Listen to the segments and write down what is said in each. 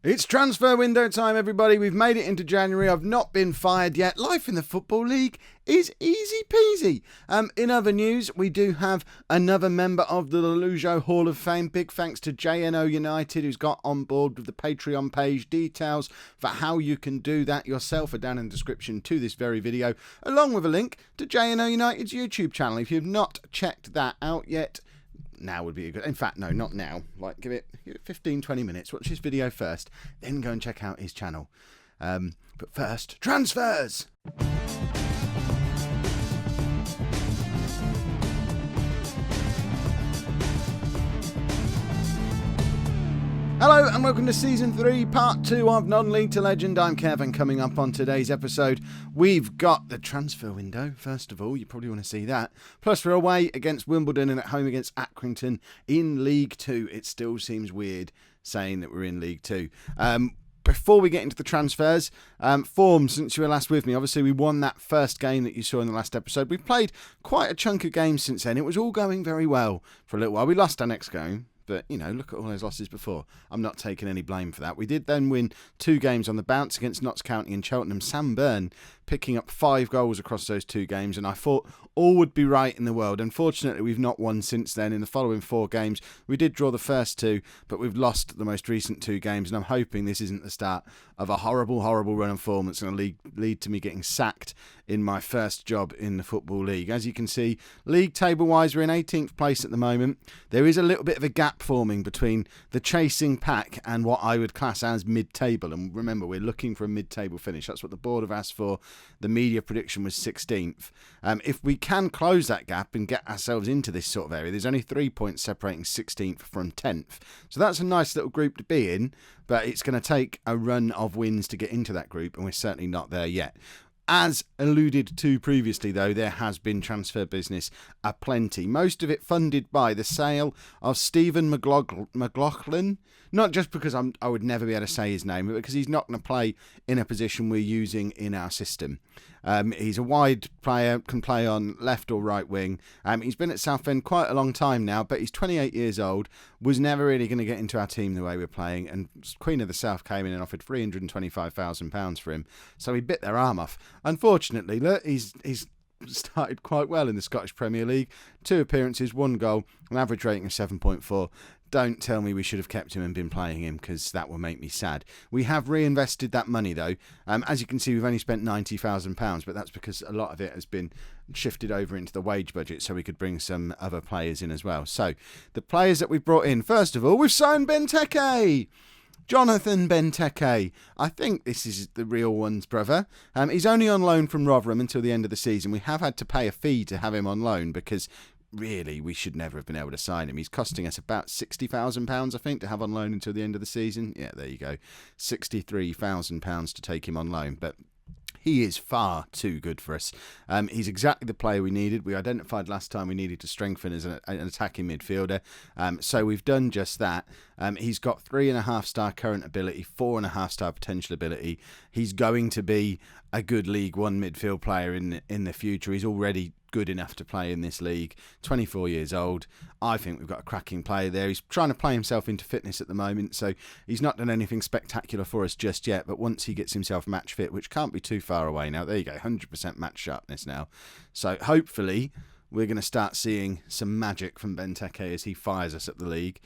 It's transfer window time, everybody. We've made it into January. I've not been fired yet. Life in the Football League is easy peasy. In other news, we do have another member of the Lollujo Hall of Fame. Big thanks to JNO United, who's got on board with the Patreon page. Details for how you can do that yourself are down in the description to this very video, along with a link to JNO United's YouTube channel. If you've not checked that out yet, now would be a good... In fact, no, not now. Like, give it 15, 20 minutes. Watch this video first, then go and check out his channel. But first, transfers! Hello and welcome to Season 3, Part 2 of Non-League to Legend. I'm Kev, and coming up on today's episode, we've got the transfer window. First of all, you probably want to see that. Plus, we're away against Wimbledon and at home against Accrington in League 2. It still seems weird saying that we're in League 2. Before we get into the transfers, form since you were last with me. Obviously, we won that first game that you saw in the last episode. We've played quite a chunk of games since then. It was all going very well for a little while. We lost our next game. But, you know, look at all those losses before. I'm not taking any blame for that. We did then win 2 games on the bounce against Notts County and Cheltenham. Sam Byrne picking up 5 goals across those 2 games, and I thought all would be right in the world. Unfortunately, we've not won since then. In the following 4 games, we did draw the first 2, but we've lost the most recent 2 games, and I'm hoping this isn't the start of a horrible, horrible run of form that's going to lead to me getting sacked in my first job in the Football League. As you can see, league table-wise, we're in 18th place at the moment. There is a little bit of a gap forming between the chasing pack and what I would class as mid-table. And remember, we're looking for a mid-table finish. That's what the board have asked for. The media prediction was 16th. If we can close that gap and get ourselves into this sort of area, there's only 3 points separating 16th from 10th. So that's a nice little group to be in, but it's going to take a run of wins to get into that group, and we're certainly not there yet. As alluded to previously, though, there has been transfer business aplenty. Most of it funded by the sale of Stephen McLaughlin. Not just because I would never be able to say his name, but because he's not going to play in a position we're using in our system. He's a wide player, can play on left or right wing. He's been at Southend quite a long time now, but he's 28 years old, was never really going to get into our team the way we're playing, and Queen of the South came in and offered £325,000 for him, so he bit their arm off. Unfortunately, look, he's started quite well in the Scottish Premier League. 2 appearances, 1 goal, an average rating of 7.4. Don't tell me we should have kept him and been playing him, because that will make me sad. We have reinvested that money, though. As you can see, we've only spent £90,000, but that's because a lot of it has been shifted over into the wage budget so we could bring some other players in as well. So, the players that we've brought in, first of all, we've signed Benteke. Jonathan Benteke. I think this is the real one's brother. He's only on loan from Rotherham until the end of the season. We have had to pay a fee to have him on loan because really we should never have been able to sign him. He's costing us about £60,000, I think, to have on loan until the end of the season. Yeah, there you go. £63,000 to take him on loan. But he is far too good for us. He's exactly the player we needed. We identified last time we needed to strengthen as an attacking midfielder. So we've done just that. He's got 3.5-star current ability, 4.5-star potential ability. He's going to be a good League One midfield player in the future. He's already good enough to play in this league. 24 years old. I think we've got a cracking player there. He's trying to play himself into fitness at the moment, so he's not done anything spectacular for us just yet, but once he gets himself match fit, which can't be too far away now, there you go, 100% match sharpness now. So hopefully we're going to start seeing some magic from Benteke as he fires us at the league.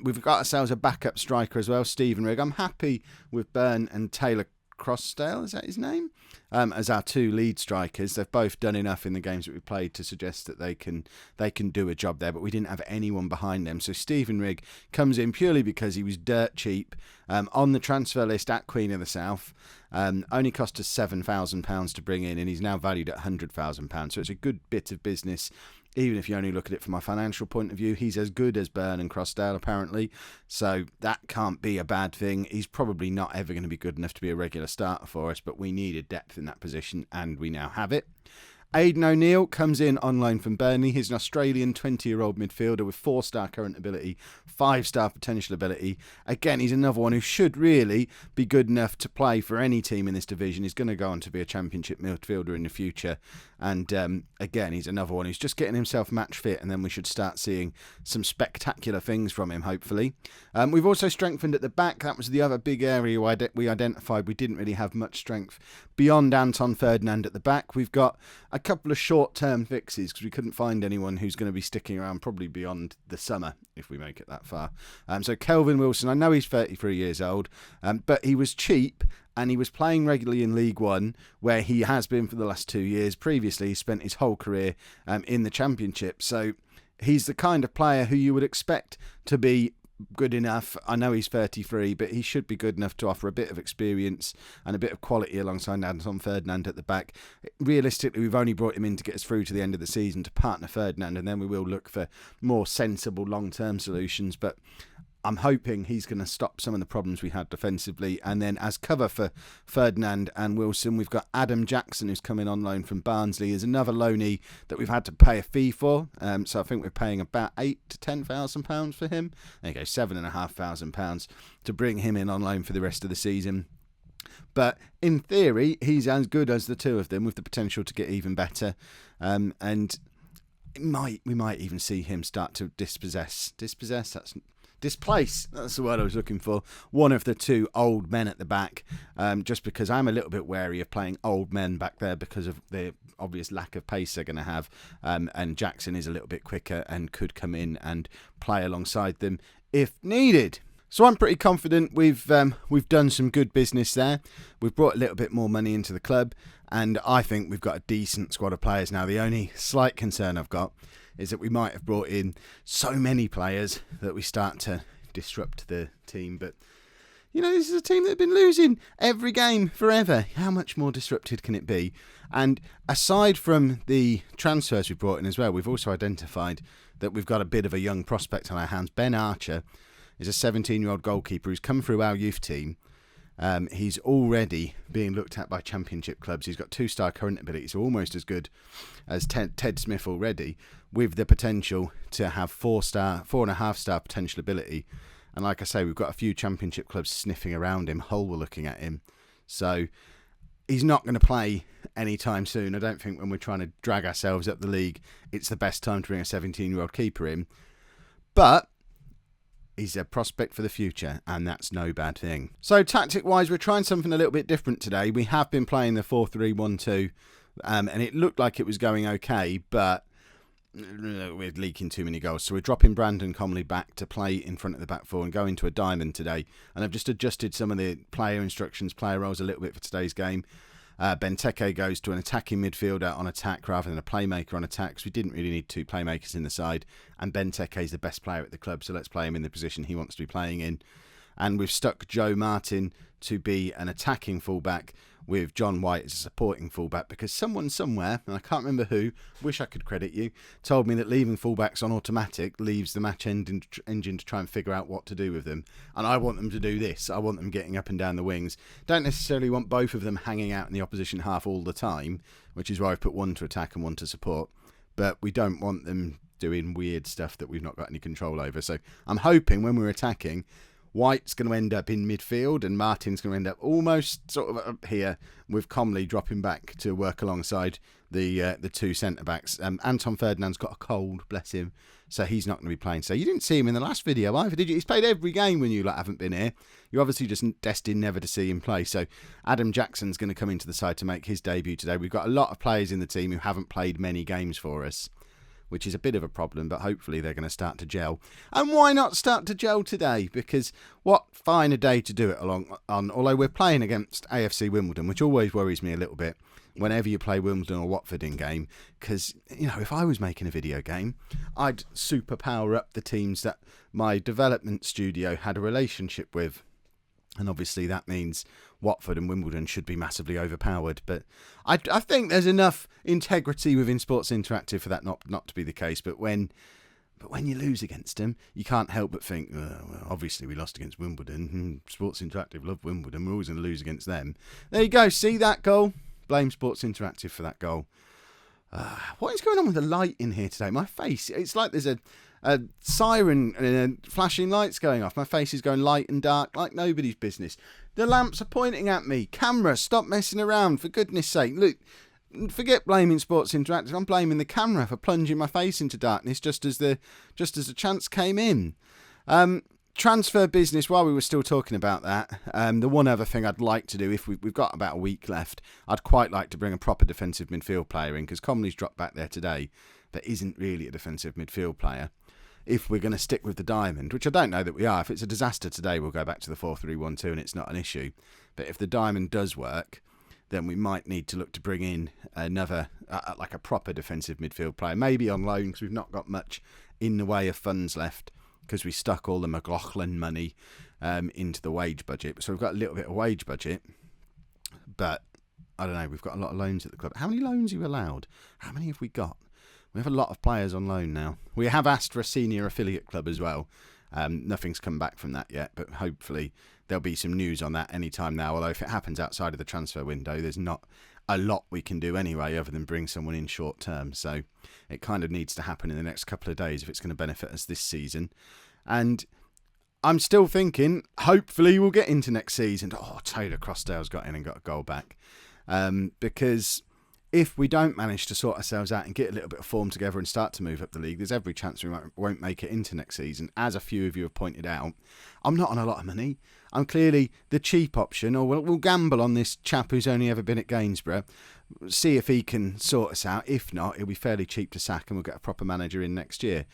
We've got ourselves a backup striker as well, Stephen Rigg. I'm happy with Byrne and Taylor Crossdale, is that his name? As our 2 lead strikers. They've both done enough in the games that we played to suggest that they can do a job there, but we didn't have anyone behind them. So Stephen Rigg comes in purely because he was dirt cheap on the transfer list at Queen of the South. Only cost us £7,000 to bring in, and he's now valued at £100,000. So it's a good bit of business. Even if you only look at it from a financial point of view, he's as good as Byrne and Crossdale, apparently. So that can't be a bad thing. He's probably not ever going to be good enough to be a regular starter for us, but we needed depth in that position, and we now have it. Aidan O'Neill comes in on loan from Burnley. He's an Australian 20-year-old midfielder with 4-star current ability, 5-star potential ability. Again, he's another one who should really be good enough to play for any team in this division. He's going to go on to be a championship midfielder in the future. And again, he's another one who's just getting himself match fit, and then we should start seeing some spectacular things from him, hopefully. We've also strengthened at the back. That was the other big area we identified. We didn't really have much strength beyond Anton Ferdinand at the back. We've got a couple of short-term fixes because we couldn't find anyone who's going to be sticking around probably beyond the summer if we make it that far. So Kelvin Wilson, I know he's 33 years old, but he was cheap and he was playing regularly in League One, where he has been for the last 2 years. Previously, he spent his whole career in the Championship. So he's the kind of player who you would expect to be good enough. I know he's 33, but he should be good enough to offer a bit of experience and a bit of quality alongside Anton Ferdinand at the back. Realistically, we've only brought him in to get us through to the end of the season to partner Ferdinand, and then we will look for more sensible long-term solutions. But I'm hoping he's going to stop some of the problems we had defensively. And then as cover for Ferdinand and Wilson, we've got Adam Jackson, who's coming on loan from Barnsley. Is another loanee that we've had to pay a fee for. So I think we're paying about £8,000 to £10,000 for him. There you go, £7,500 to bring him in on loan for the rest of the season. But in theory, he's as good as the two of them, with the potential to get even better. And we might even see him start to displace, that's the word I was looking for, one of the two old men at the back, just because I'm a little bit wary of playing old men back there because of the obvious lack of pace they're going to have, and Jackson is a little bit quicker and could come in and play alongside them if needed. So I'm pretty confident we've done some good business there. We've brought a little bit more money into the club, and I think we've got a decent squad of players now. The only slight concern I've got is that we might have brought in so many players that we start to disrupt the team. But, you know, this is a team that have been losing every game forever. How much more disrupted can it be? And aside from the transfers we brought in as well, we've also identified that we've got a bit of a young prospect on our hands. Ben Archer is a 17-year-old goalkeeper who's come through our youth team. He's already being looked at by Championship clubs. He's got 2-star current ability, so almost as good as Ted Smith already, with the potential to have 4.5-star potential ability. And like I say, we've got a few Championship clubs sniffing around him. Hull were looking at him. So he's not going to play anytime soon. I don't think when we're trying to drag ourselves up the league, it's the best time to bring a 17-year-old keeper in. But he's a prospect for the future, and that's no bad thing. So tactic-wise, we're trying something a little bit different today. We have been playing the 4-3-1-2, and it looked like it was going okay, but we're leaking too many goals. So we're dropping Brandon Comley back to play in front of the back four and go into a diamond today. And I've just adjusted some of the player instructions, player roles a little bit for today's game. Benteke goes to an attacking midfielder on attack rather than a playmaker on attack, because we didn't really need two playmakers in the side, and Benteke is the best player at the club, so let's play him in the position he wants to be playing in. And we've stuck Joe Martin to be an attacking fullback with John White as a supporting fullback, because someone somewhere, and I can't remember who, wish I could credit you, told me that leaving fullbacks on automatic leaves the match engine to try and figure out what to do with them. And I want them to do this. I want them getting up and down the wings. Don't necessarily want both of them hanging out in the opposition half all the time, which is why I've put one to attack and one to support. But we don't want them doing weird stuff that we've not got any control over. So I'm hoping when we're attacking, White's going to end up in midfield and Martin's going to end up almost sort of up here, with Comley dropping back to work alongside the two centre-backs. Anton Ferdinand's got a cold, bless him, so he's not going to be playing. So you didn't see him in the last video either, did you? He's played every game when you haven't been here. You're obviously just destined never to see him play. So Adam Jackson's going to come into the side to make his debut today. We've got a lot of players in the team who haven't played many games for us, which is a bit of a problem, but hopefully they're going to start to gel. And why not start to gel today? Because what finer day to do it on, although we're playing against AFC Wimbledon, which always worries me a little bit whenever you play Wimbledon or Watford in game, because, you know, if I was making a video game, I'd super power up the teams that my development studio had a relationship with. And obviously that means Watford and Wimbledon should be massively overpowered. But I think there's enough integrity within Sports Interactive for that not to be the case. But when you lose against them, you can't help but think, well, obviously we lost against Wimbledon. Sports Interactive love Wimbledon. We're always going to lose against them. There you go. See that goal? Blame Sports Interactive for that goal. What is going on with the light in here today? My face, it's like there's a siren and flashing lights going off. My face is going light and dark like nobody's business. The lamps are pointing at me. Camera, stop messing around, for goodness sake. Look, forget blaming Sports Interactive. I'm blaming the camera for plunging my face into darkness just as the chance came in. Transfer business, while we were still talking about that, the one other thing I'd like to do, if we've got about a week left, I'd quite like to bring a proper defensive midfield player in, because Comley's dropped back there today. There isn't really a defensive midfield player. If we're going to stick with the diamond, which I don't know that we are. If it's a disaster today, we'll go back to the 4-3-1-2 and it's not an issue. But if the diamond does work, then we might need to look to bring in another, like a proper defensive midfield player. Maybe on loan, because we've not got much in the way of funds left, because we stuck all the McLaughlin money into the wage budget. So we've got a little bit of wage budget. But, I don't know, we've got a lot of loans at the club. How many loans are you allowed? How many have we got? We have a lot of players on loan now. We have asked for a senior affiliate club as well. Nothing's come back from that yet, but hopefully there'll be some news on that any time now. Although if it happens outside of the transfer window, there's not a lot we can do anyway other than bring someone in short term. So it kind of needs to happen in the next couple of days if it's going to benefit us this season. And I'm still thinking, hopefully we'll get into next season. Oh, Taylor Crossdale's got in and got a goal back. Because if we don't manage to sort ourselves out and get a little bit of form together and start to move up the league, there's every chance we won't make it into next season. As a few of you have pointed out, I'm not on a lot of money. I'm clearly the cheap option, or we'll gamble on this chap who's only ever been at Gainsborough, see if he can sort us out. If not, it'll be fairly cheap to sack and we'll get a proper manager in next year.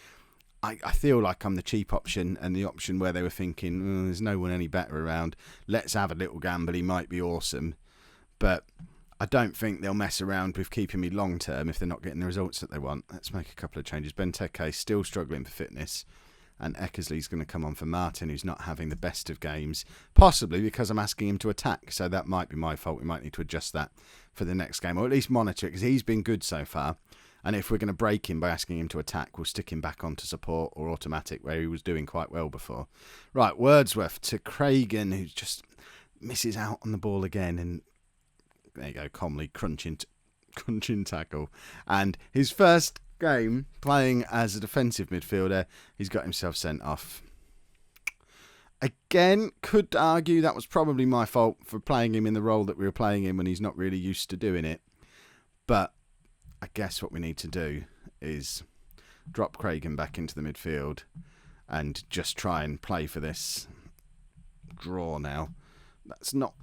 I feel like I'm the cheap option, and the option where they were thinking, there's no one any better around, let's have a little gamble, he might be awesome. But I don't think they'll mess around with keeping me long term if they're not getting the results that they want. Let's make a couple of changes. Benteke still struggling for fitness, and Eckersley's going to come on for Martin, who's not having the best of games, possibly because I'm asking him to attack. So that might be my fault. We might need to adjust that for the next game, or at least monitor it, because he's been good so far. And if we're going to break him by asking him to attack, we'll stick him back onto support or automatic, where he was doing quite well before. Right, Wordsworth to Cragen, who just misses out on the ball again, and there you go, Comley crunching tackle. And his first game playing as a defensive midfielder, he's got himself sent off. Again, could argue that was probably my fault for playing him in the role that we were playing him when he's not really used to doing it. But I guess what we need to do is drop Cragen back into the midfield and just try and play for this draw now.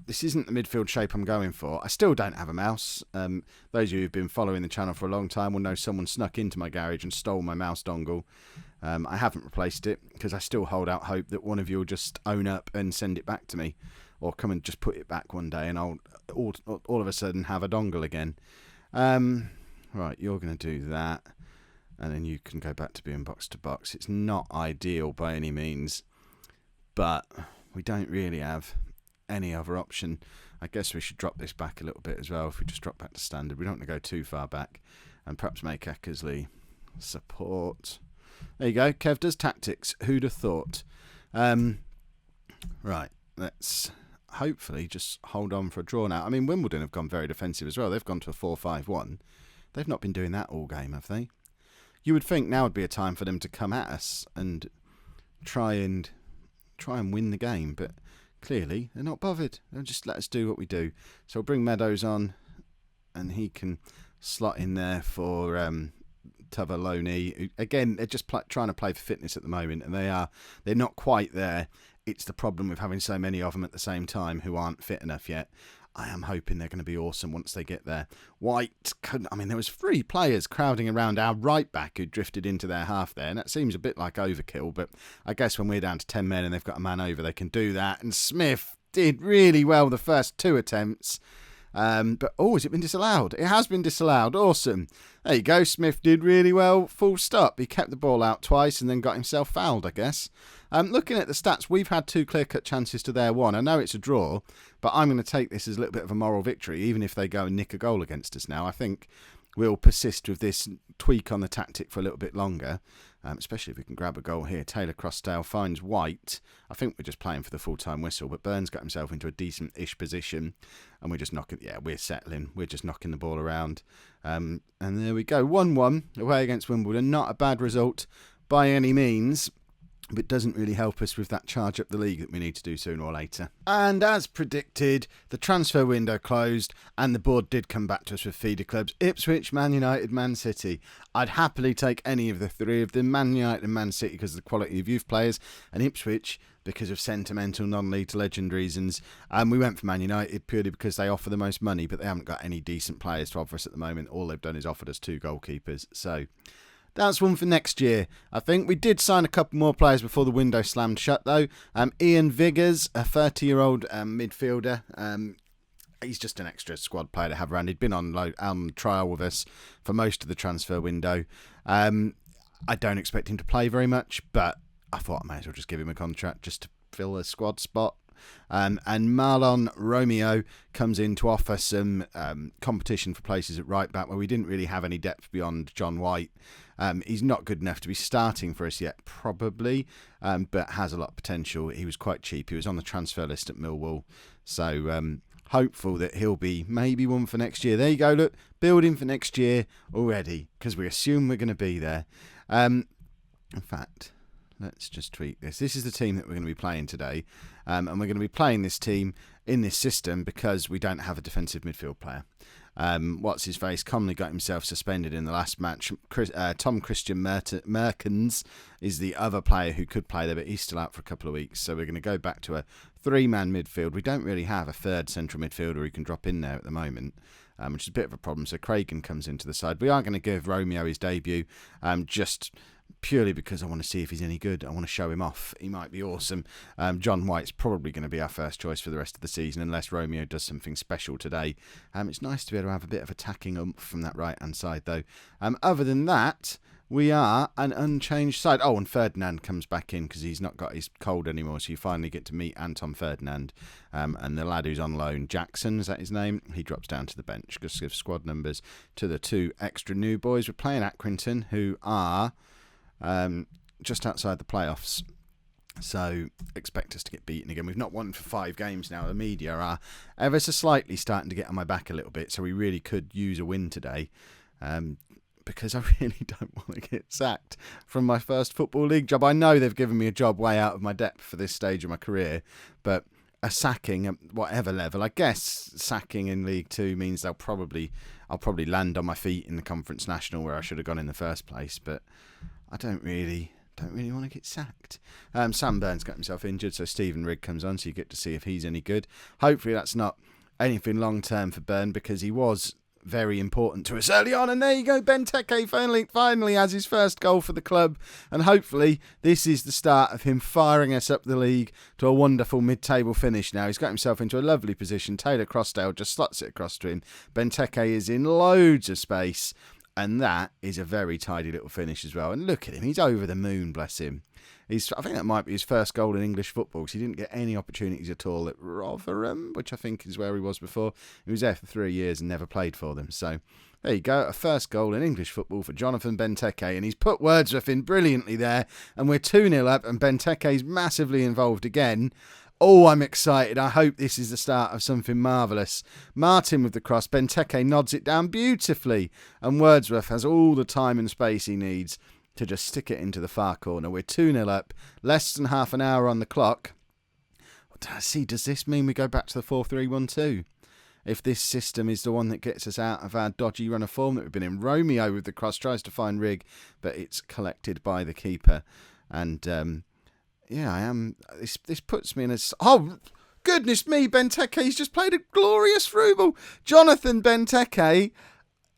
This isn't the midfield shape I'm going for. I still don't have a mouse. Those of you who've been following the channel for a long time will know someone snuck into my garage and stole my mouse dongle. I haven't replaced it because I still hold out hope that one of you will just own up and send it back to me, or come and just put it back one day and I'll all of a sudden have a dongle again. Right, you're going to do that, and then you can go back to being box to box. It's not ideal by any means, but we don't really have any other option. I guess we should drop this back a little bit as well. If we just drop back to standard, we don't want to go too far back, and perhaps make Eckersley support. There you go. Kev does tactics. Who'd have thought? Right, let's hopefully just hold on for a draw now. I mean, Wimbledon have gone very defensive as well. They've gone to a 4-5-1. They've not been doing that all game, have they? You would think now would be a time for them to come at us and try and win the game, but clearly they're not bothered. They'll just let us do what we do. So we'll bring Meadows on, and he can slot in there for Tavaloni. Again, they're just trying to play for fitness at the moment, and they're not quite there. It's the problem with having so many of them at the same time who aren't fit enough yet. I am hoping they're going to be awesome once they get there. White, there was 3 players crowding around our right back who drifted into their half there, and that seems a bit like overkill, but I guess when we're down to 10 men and they've got a man over, they can do that. And Smith did really well the first 2 attempts. But has it been disallowed? It has been disallowed. Awesome. There you go. Smith did really well. Full stop. He kept the ball out twice and then got himself fouled, I guess. Looking at the stats, we've had 2 clear-cut chances to their 1. I know it's a draw, but I'm going to take this as a little bit of a moral victory, even if they go and nick a goal against us now. I think we'll persist with this tweak on the tactic for a little bit longer, especially if we can grab a goal here. Taylor Crossdale finds White. I think we're just playing for the full-time whistle, but Burns got himself into a decent-ish position, and we're just knocking... Yeah, we're settling. We're just knocking the ball around. And there we go. 1-1 away against Wimbledon. Not a bad result by any means. but doesn't really help us with that charge up the league that we need to do sooner or later. And as predicted, the transfer window closed and the board did come back to us with feeder clubs: Ipswich, Man United, Man City. I'd happily take any of the three of them: Man United and Man City because of the quality of youth players, and Ipswich because of sentimental non-league to legend reasons. We went for Man United purely because they offer the most money, but they haven't got any decent players to offer us at the moment. All they've done is offered us 2 goalkeepers. So that's one for next year. I think we did sign a couple more players before the window slammed shut, though. Ian Viggers, a 30-year-old midfielder. He's just an extra squad player to have around. He'd been on trial with us for most of the transfer window. I don't expect him to play very much, but I thought I may as well just give him a contract just to fill a squad spot. And Marlon Romeo comes in to offer some competition for places at right back where we didn't really have any depth beyond John White. He's not good enough to be starting for us yet, probably, but has a lot of potential. He was quite cheap. He was on the transfer list at Millwall. So hopeful that he'll be maybe one for next year. There you go, look, building for next year already, because we assume we're going to be there. In fact, let's just tweak this. This is the team that we're going to be playing today. And we're going to be playing this team in this system because we don't have a defensive midfield player. What's his face commonly got himself suspended in the last match. Tom Christian Merkens is the other player who could play there, but he's still out for a couple of weeks. So we're going to go back to a 3-man midfield. We don't really have a third central midfielder who can drop in there at the moment, which is a bit of a problem. So Cragen comes into the side. We are going to give Romeo his debut, just purely because I want to see if he's any good. I want to show him off. He might be awesome. John White's probably going to be our first choice for the rest of the season unless Romeo does something special today. It's nice to be able to have a bit of attacking oomph from that right-hand side, though. Other than that, we are an unchanged side. Oh, and Ferdinand comes back in because he's not got his cold anymore, so you finally get to meet Anton Ferdinand. And the lad who's on loan, Jackson, is that his name? He drops down to the bench. Just give squad numbers to the 2 extra new boys. We're playing Accrington, who are just outside the playoffs, so expect us to get beaten again. We've not won for 5 games now. The media are ever so slightly starting to get on my back a little bit, so we really could use a win today, because I really don't want to get sacked from my first Football League job. I know they've given me a job way out of my depth for this stage of my career, but a sacking at whatever level, I guess sacking in League 2 means I'll probably land on my feet in the Conference National where I should have gone in the first place, but I don't really want to get sacked. Sam Burns got himself injured, so Stephen Rigg comes on, so you get to see if he's any good. Hopefully that's not anything long term for Burn, because he was very important to us early on. And there you go, Benteke finally has his first goal for the club, and hopefully this is the start of him firing us up the league to a wonderful mid-table finish. Now he's got himself into a lovely position. Taylor Crossdale just slots it across to him. Benteke is in loads of space, and that is a very tidy little finish as well. And look at him, he's over the moon, bless him. I think that might be his first goal in English football, because he didn't get any opportunities at all at Rotherham, which I think is where he was before. He was there for 3 years and never played for them. So there you go, a first goal in English football for Jonathan Benteke, and he's put Wordsworth in brilliantly there, and we're 2-0 up, and Benteke's massively involved again. Oh, I'm excited. I hope this is the start of something marvellous. Martin with the cross. Benteke nods it down beautifully, and Wordsworth has all the time and space he needs to just stick it into the far corner. We're 2-0 up, less than half an hour on the clock. Does this mean we go back to the 4-3-1-2? If this system is the one that gets us out of our dodgy run of form that we've been in. Romeo with the cross tries to find Rigg, but it's collected by the keeper. And yeah, I am. This puts me in a. Oh, goodness me, Benteke's just played a glorious through ball. Jonathan Benteke,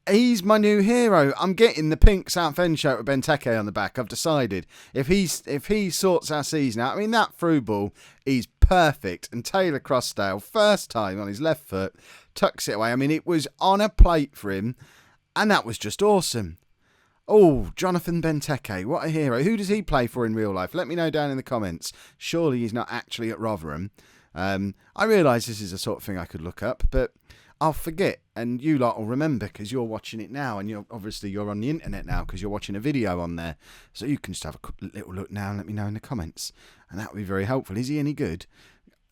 he's my new hero. I'm getting the pink Southend shirt with Benteke on the back. I've decided if he sorts our season out. I mean, that through ball is perfect. And Taylor Crossdale, first time on his left foot, tucks it away. I mean, it was on a plate for him, and that was just awesome. Oh, Jonathan Benteke, what a hero. Who does he play for in real life? Let me know down in the comments. Surely he's not actually at Rotherham. I realise this is the sort of thing I could look up, but I'll forget, and you lot will remember because you're watching it now, and you're on the internet now because you're watching a video on there. So you can just have a little look now and let me know in the comments, and that would be very helpful. Is he any good?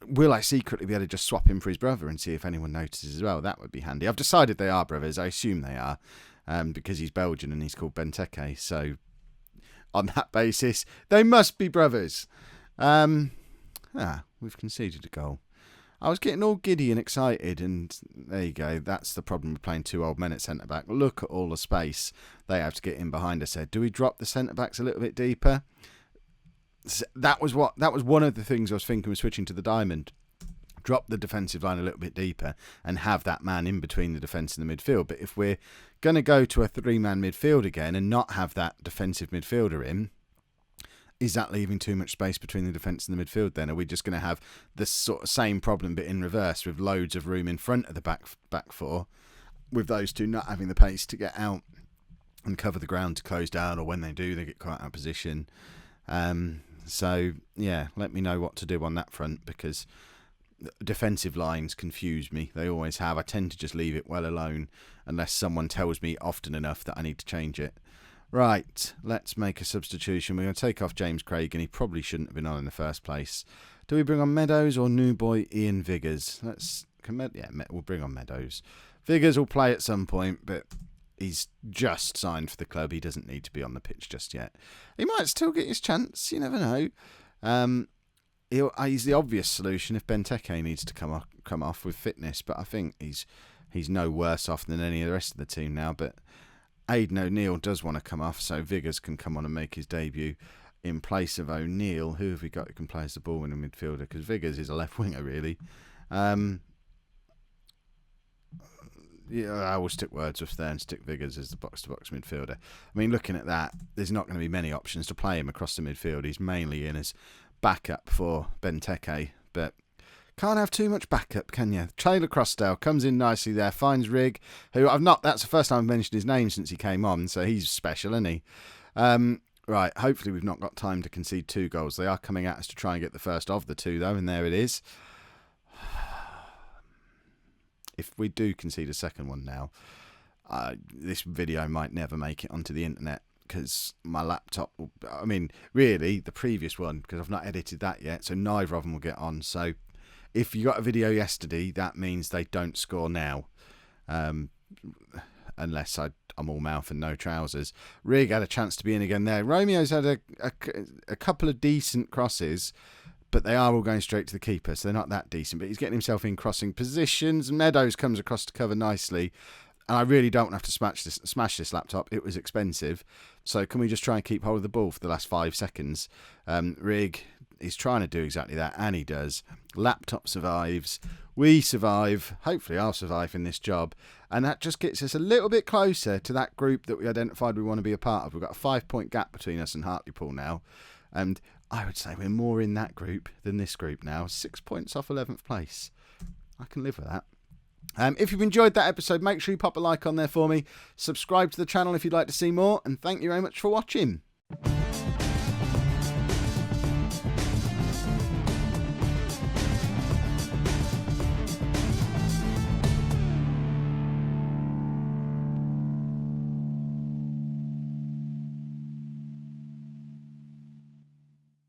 Will I secretly be able to just swap him for his brother and see if anyone notices as well? That would be handy. I've decided they are brothers. I assume they are. Because he's Belgian and he's called Benteke. So on that basis. They must be brothers. We've conceded a goal. I was getting all giddy and excited, and there you go. That's the problem with playing two old men at centre-back. Look at all the space they have to get in behind us there. Do we drop the centre-backs a little bit deeper? That was one of the things I was thinking with switching to the diamond. Drop the defensive line a little bit deeper and have that man in between the defence and the midfield. But if we're going to go to a three-man midfield again and not have that defensive midfielder in, is that leaving too much space between the defence and the midfield then? Are we just going to have the sort of same problem but in reverse with loads of room in front of the back four, with those two not having the pace to get out and cover the ground to close down, or when they do, they get quite out of position. So, yeah, let me know what to do on that front, because defensive lines confuse me. They always have. I tend to just leave it well alone unless someone tells me often enough that I need to change it. Right, let's make a substitution. We're going to take off James Craig, and he probably shouldn't have been on in the first place. Do we bring on Meadows or new boy Ian Viggers? We'll bring on Meadows. Viggers will play at some point, but he's just signed for the club. He doesn't need to be on the pitch just yet. He might still get his chance. You never know. He's the obvious solution if Benteke needs to come off with fitness, but I think he's no worse off than any of the rest of the team now. But Aidan O'Neill does want to come off, so Viggers can come on and make his debut in place of O'Neill. Who have we got who can play as the ball winning midfielder? Because Viggers is a left winger, really. I will stick Wordsworth there and stick Viggers as the box-to-box midfielder. I mean, looking at that, there's not going to be many options to play him across the midfield. He's mainly in as backup for Benteke, but can't have too much backup, can you? Taylor Crossdale comes in nicely there, finds Rigg, who that's the first time I've mentioned his name since he came on, so he's special, isn't he? Right, hopefully we've not got time to concede 2 goals. They are coming at us to try and get the first of the 2, though, and there it is. If we do concede a second one now, this video might never make it onto the internet, because my laptop will, really the previous one, because I've not edited that yet, so neither of them will get on. So if you got a video yesterday, that means they don't score now, unless I'm all mouth and no trousers. Rigg had a chance to be in again there. Romeo's had a couple of decent crosses, but they are all going straight to the keeper, so they're not that decent. But he's getting himself in crossing positions. Meadows comes across to cover nicely. And I really don't have to smash this laptop. It was expensive. So can we just try and keep hold of the ball for the last 5 seconds? Rigg is trying to do exactly that, and he does. Laptop survives. We survive. Hopefully I'll survive in this job. And that just gets us a little bit closer to that group that we identified we want to be a part of. We've got a 5-point gap between us and Hartlepool now. And I would say we're more in that group than this group now. 6 points off 11th place. I can live with that. If you've enjoyed that episode, make sure you pop a like on there for me. Subscribe to the channel if you'd like to see more. And thank you very much for watching.